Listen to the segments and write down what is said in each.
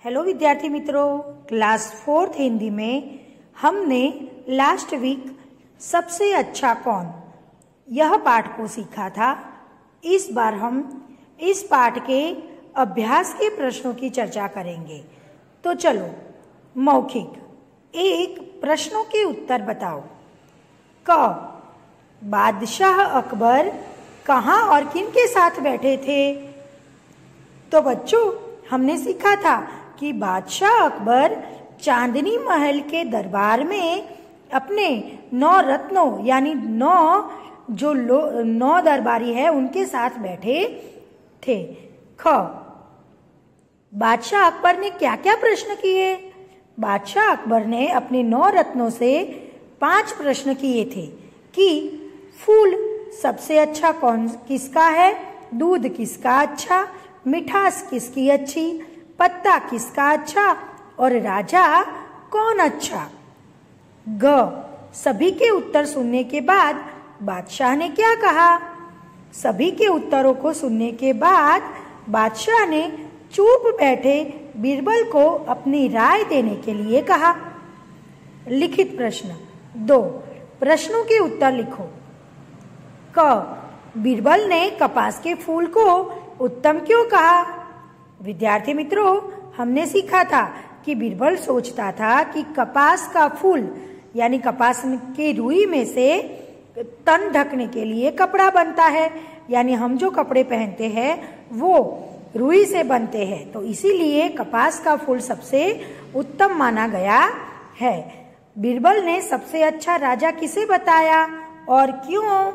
Hello विद्यार्थी मित्रों, class 4th Hindi में हमने लास्ट वीक सबसे अच्छा कौन यह पाठ को सीखा था। इस बार हम इस पाठ के अभ्यास के प्रश्नों की चर्चा करेंगे। तो चलो मौखिक एक प्रश्नों के उत्तर बताओ। क बादशाह अकबर कहाँ और किन के साथ बैठे थे? तो बच्चों, हमने सीखा था कि बादशाह अकबर चांदनी महल के दरबार में अपने 9 रत्नों यानी 9 दरबारी है उनके साथ बैठे थे। ख बादशाह अकबर ने क्या क्या प्रश्न किए? बादशाह अकबर ने अपने 9 रत्नों से 5 प्रश्न किए थे कि फूल सबसे अच्छा कौन किसका है, दूध किसका अच्छा, मिठास किसकी अच्छी, पत्ता किसका अच्छा और राजा कौन अच्छा। ग सभी के उत्तर सुनने के बाद बादशाह ने क्या कहा? सभी के उत्तरों को सुनने के बाद बादशाह ने चुप बैठे बीरबल को अपनी राय देने के लिए कहा। लिखित प्रश्न 2, प्रश्नों के उत्तर लिखो। क बीरबल ने कपास के फूल को उत्तम क्यों कहा? विद्यार्थी मित्रों, हमने सीखा था कि बीरबल सोचता था कि कपास का फूल यानी कपास के रुई में से तन ढकने के लिए कपड़ा बनता है, यानी हम जो कपड़े पहनते हैं वो रुई से बनते हैं, तो इसीलिए कपास का फूल सबसे उत्तम माना गया है। बीरबल ने सबसे अच्छा राजा किसे बताया और क्यों?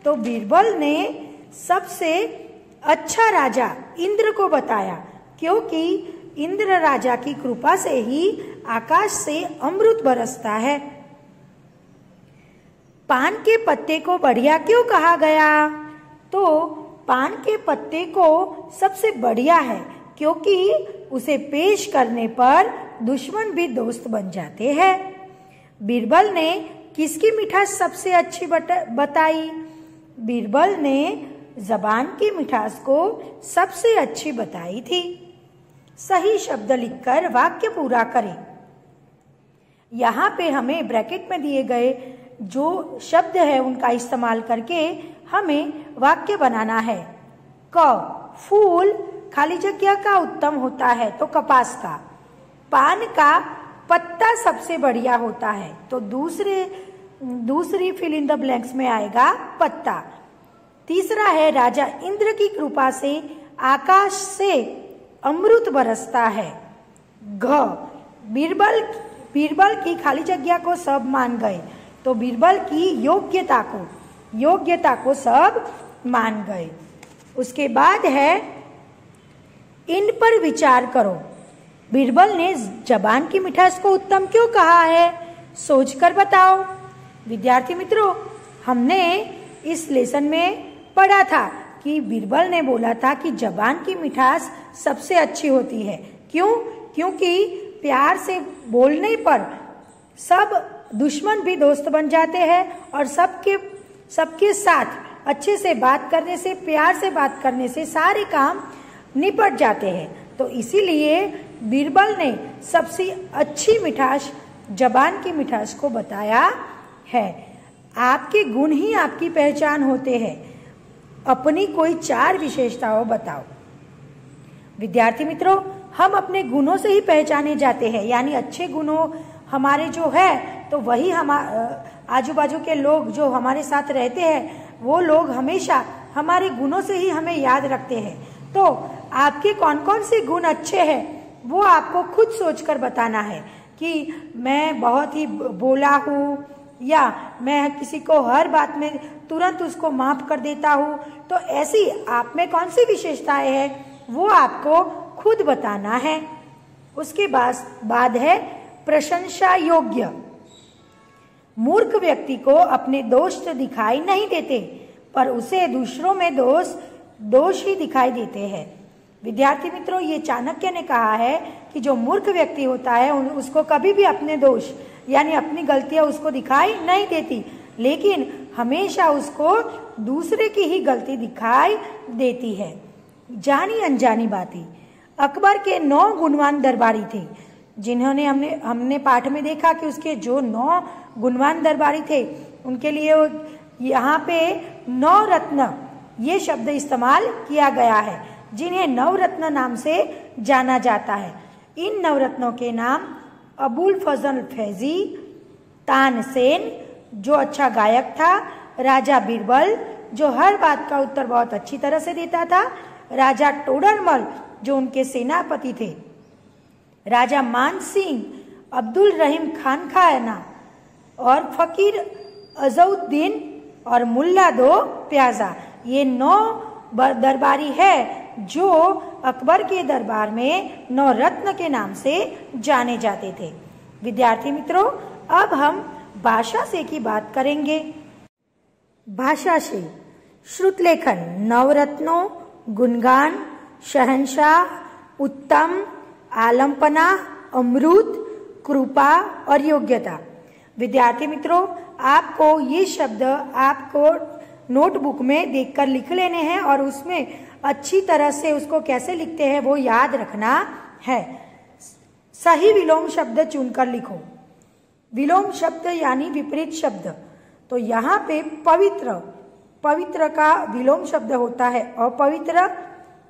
तो बीरबल ने सबसे अच्छा राजा इंद्र को बताया, क्योंकि इंद्र राजा की कृपा से ही आकाश से अमृत बरसता है। पान के पत्ते को बढ़िया क्यों कहा गया? तो पान के पत्ते को सबसे बढ़िया है क्योंकि उसे पेश करने पर दुश्मन भी दोस्त बन जाते हैं। बीरबल ने किसकी मिठास सबसे अच्छी बताई? बीरबल ने जबान की मिठास को सबसे अच्छी बताई थी। सही शब्द लिखकर वाक्य पूरा करें। यहाँ पे हमें ब्रैकेट में दिए गए जो शब्द है उनका इस्तेमाल करके हमें वाक्य बनाना है। क फूल खाली जगह का उत्तम होता है तो कपास का। पान का पत्ता सबसे बढ़िया होता है तो दूसरी फिल इन द ब्लैंक्स में आएगा पत्ता। तीसरा है राजा इंद्र की कृपा से आकाश से अमृत बरसता है। घ बीरबल की खाली जगह को सब मान गए तो बीरबल की योग्यता को सब मान गए। उसके बाद है इन पर विचार करो। बीरबल ने जबान की मिठास को उत्तम क्यों कहा है? सोचकर बताओ। विद्यार्थी मित्रों, हमने इस लेसन में पढ़ा था कि बीरबल ने बोला था कि जबान की मिठास सबसे अच्छी होती है। क्यों? क्योंकि प्यार से बोलने पर सब दुश्मन भी दोस्त बन जाते हैं और सबके साथ अच्छे से बात करने से, प्यार से बात करने से सारे काम निपट जाते हैं। तो इसीलिए बीरबल ने सबसे अच्छी मिठास जबान की मिठास को बताया है। आपके गुण ही आपकी पहचान होते हैं। अपनी कोई 4 विशेषताओं बताओ। विद्यार्थी मित्रों, हम अपने गुणों से ही पहचाने जाते हैं, यानी अच्छे गुणों हमारे जो है तो वही हम आजू बाजू के लोग जो हमारे साथ रहते हैं वो लोग हमेशा हमारे गुणों से ही हमें याद रखते हैं। तो आपके कौन कौन से गुण अच्छे हैं वो आपको खुद सोचकर बताना है कि मैं बहुत ही बोला हूँ या मैं किसी को हर बात में तुरंत उसको माफ कर देता हूँ। तो ऐसी आप में कौन सी विशेषताएं हैं वो आपको खुद बताना है। उसके बाद है प्रशंसा योग्य। मूर्ख व्यक्ति को अपने दोष दिखाई नहीं देते पर उसे दूसरों में दोष ही दिखाई देते हैं। विद्यार्थी मित्रों, ये चाणक्य ने कहा है कि जो मूर्ख व्यक्ति होता है उसको कभी भी अपने दोष यानी अपनी गलतियां उसको दिखाई नहीं देती, लेकिन हमेशा उसको दूसरे की ही गलती दिखाई देती है। जानी अनजानी बातें। अकबर के 9 गुणवान दरबारी थे, जिन्होंने हमने पाठ में देखा कि उसके जो 9 गुणवान दरबारी थे उनके लिए यहाँ पे 9 रत्न ये शब्द इस्तेमाल किया गया है, जिन्हें नवरत्न नाम से जाना जाता है। इन नवरत्नों के नाम अबुल फजल फैजी, तानसेन जो अच्छा गायक था, राजा बीरबल जो हर बात का उत्तर बहुत अच्छी तरह से देता था, राजा टोडरमल जो उनके सेनापति थे, राजा मान सिंह, अब्दुल रहीम खान खाना और फकीर अजउद्दीन और मुल्ला दो प्याजा। ये 9 दरबारी है जो अकबर के दरबार में 9 रत्न के नाम से जाने जाते थे। विद्यार्थी मित्रों, अब हम भाषा से की बात करेंगे। भाषा से श्रुतलेखन, नवरत्नों, गुणगान, शहंशाह, उत्तम, आलम्पना, अमृत, कृपा और योग्यता। विद्यार्थी मित्रों, आपको ये शब्द आपको नोटबुक में देखकर लिख लेने हैं और उसमें अच्छी तरह से उसको कैसे लिखते हैं वो याद रखना है। सही विलोम शब्द चुनकर लिखो। विलोम शब्द यानी विपरीत शब्द। तो यहाँ पे पवित्र, पवित्र का विलोम शब्द होता है अपवित्र,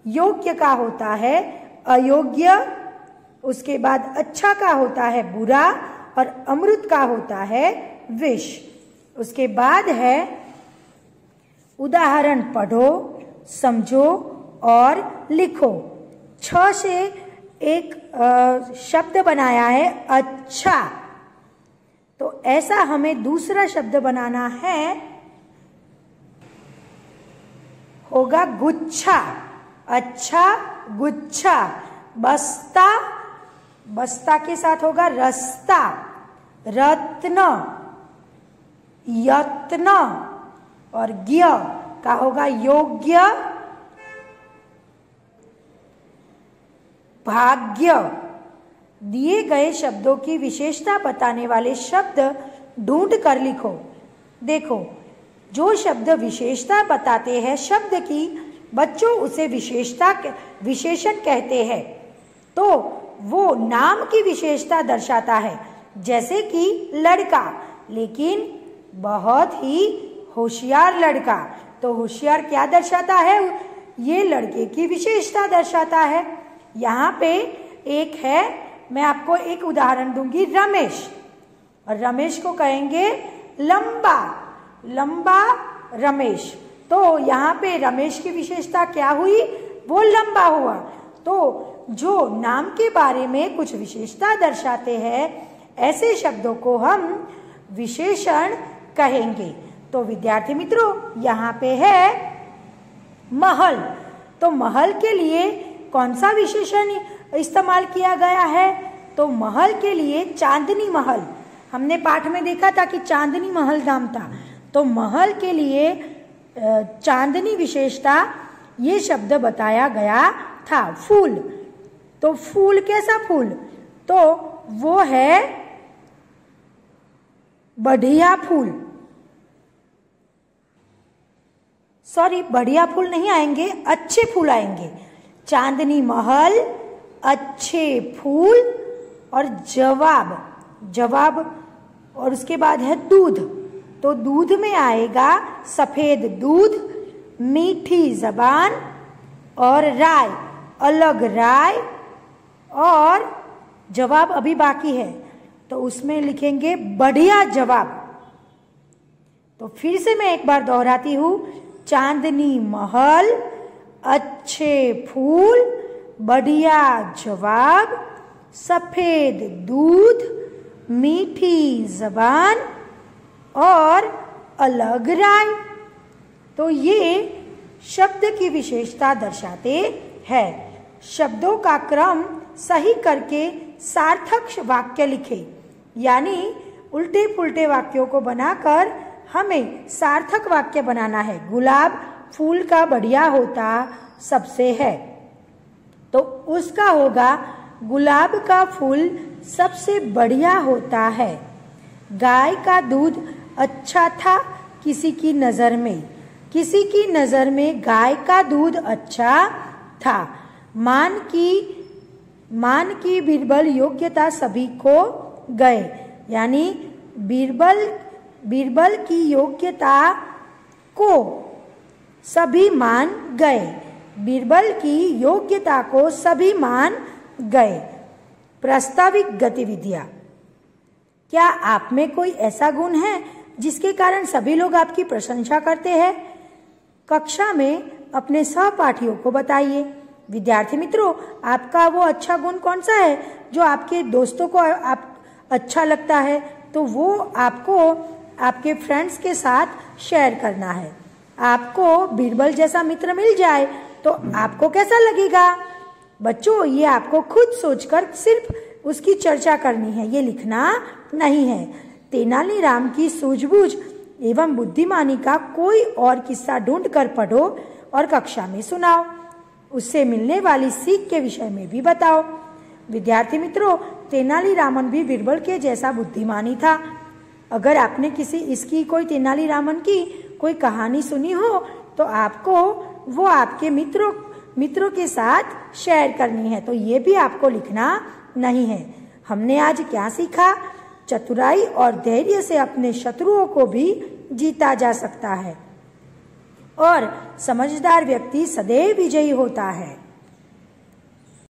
योग्य का होता है अयोग्य, उसके बाद अच्छा का होता है बुरा और अमृत का होता है विष। उसके बाद है उदाहरण पढ़ो, समझो और लिखो। 6 से एक शब्द बनाया है अच्छा, तो ऐसा हमें दूसरा शब्द बनाना है, होगा गुच्छा। अच्छा गुच्छा। बस्ता, बस्ता के साथ होगा रस्ता। रत्न, यत्न और ज्ञ का होगा योग्य, भाग्य। दिए गए शब्दों की विशेषता बताने वाले शब्द ढूंढ कर लिखो। देखो, जो शब्द विशेषता बताते हैं शब्द की, बच्चों उसे विशेषण कहते हैं। तो वो नाम की विशेषता दर्शाता है, जैसे कि लड़का, लेकिन बहुत ही होशियार लड़का। तो होशियार क्या दर्शाता है? ये लड़के की विशेषता दर्शाता है। यहाँ पे एक है, मैं आपको एक उदाहरण दूंगी, रमेश। और रमेश को कहेंगे लंबा, लंबा रमेश। तो यहाँ पे रमेश की विशेषता क्या हुई? वो लंबा हुआ। तो जो नाम के बारे में कुछ विशेषता दर्शाते हैं, ऐसे शब्दों को हम विशेषण कहेंगे। तो विद्यार्थी मित्रों, यहाँ पे है महल। तो महल के लिए कौन सा विशेषण इस्तेमाल किया गया है? तो महल के लिए चांदनी महल। हमने पाठ में देखा था कि चांदनी महल नाम था। तो महल के लिए चांदनी विशेषता ये शब्द बताया गया था। फूल, तो फूल कैसा फूल? तो वो है बढ़िया फूल। सॉरी, बढ़िया फूल नहीं आएंगे, अच्छे फूल आएंगे। चांदनी महल, अच्छे फूल और जवाब, जवाब। और उसके बाद है दूध। तो दूध में आएगा सफेद दूध, मीठी जबान और राय, अलग राय। और जवाब अभी बाकी है, तो उसमें लिखेंगे बढ़िया जवाब। तो फिर से मैं एक बार दोहराती हूँ, चांदनी महल, अच्छे फूल, बढ़िया जवाब, सफेद दूध, मीठी जबान और अलग राय। तो ये शब्द की विशेषता दर्शाते हैं। शब्दों का क्रम सही करके सार्थक वाक्य लिखे, यानी उल्टे पुल्टे वाक्यों को बनाकर हमें सार्थक वाक्य बनाना है। गुलाब फूल का बढ़िया होता सबसे है, तो उसका होगा गुलाब का फूल सबसे बढ़िया होता है। गाय का दूध अच्छा था किसी की नजर में, किसी की नजर में गाय का दूध अच्छा था। मान की बीरबल योग्यता सभी को गए, यानी बीरबल की योग्यता को सभी मान गए। बीरबल की योग्यता को सभी मान गए। प्रास्ताविक गतिविधियां। क्या आप में कोई ऐसा गुण है जिसके कारण सभी लोग आपकी प्रशंसा करते हैं? कक्षा में अपने सहपाठियों को बताइए। विद्यार्थी मित्रों, आपका वो अच्छा गुण कौन सा है जो आपके दोस्तों को अच्छा लगता है? तो वो आपको आपके फ्रेंड्स के साथ शेयर करना है। आपको बीरबल जैसा मित्र मिल जाए तो आपको कैसा लगेगा? बच्चों, ये आपको खुद सोचकर सिर्फ उसकी चर्चा करनी है, ये लिखना नहीं है। तेनालीराम की सूझबूझ एवं बुद्धिमानी का कोई और किस्सा ढूंढ कर पढ़ो और कक्षा में सुनाओ। उससे मिलने वाली सीख के विषय में भी बताओ। विद्यार्थी मित्रों, तेनालीरामन भी बीरबल के जैसा बुद्धिमानी था। अगर आपने इसकी कोई तेनालीरामन की कोई कहानी सुनी हो तो आपको वो आपके मित्रों के साथ शेयर करनी है, तो ये भी आपको लिखना नहीं है। हमने आज क्या सीखा? चतुराई और धैर्य से अपने शत्रुओं को भी जीता जा सकता है और समझदार व्यक्ति सदैव विजयी होता है।